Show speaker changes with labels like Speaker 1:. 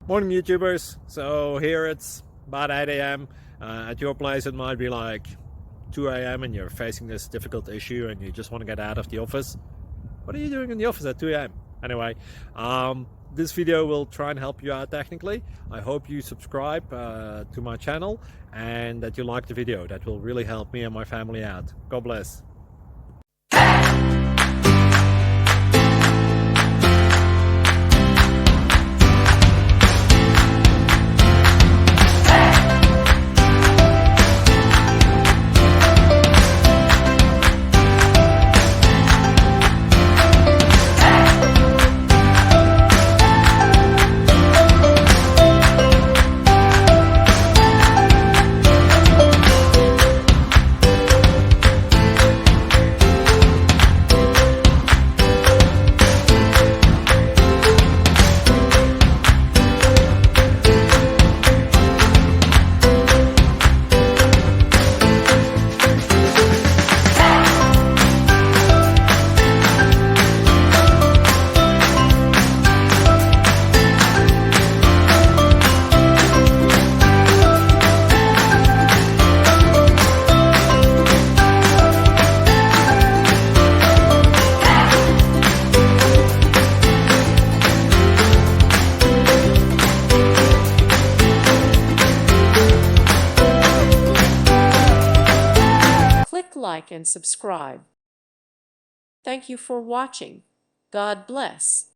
Speaker 1: Morning YouTubers. So here it's about 8 a.m. At your place it might be like 2 a.m. and you're facing this difficult issue and you just want to get out of the office. What are you doing in the office at 2 a.m.? Anyway, this video will try and help you out technically. I hope you subscribe to my channel and that you like the video. That will really help me and my family out. God bless.
Speaker 2: Click like and subscribe. Thank you for watching. God bless.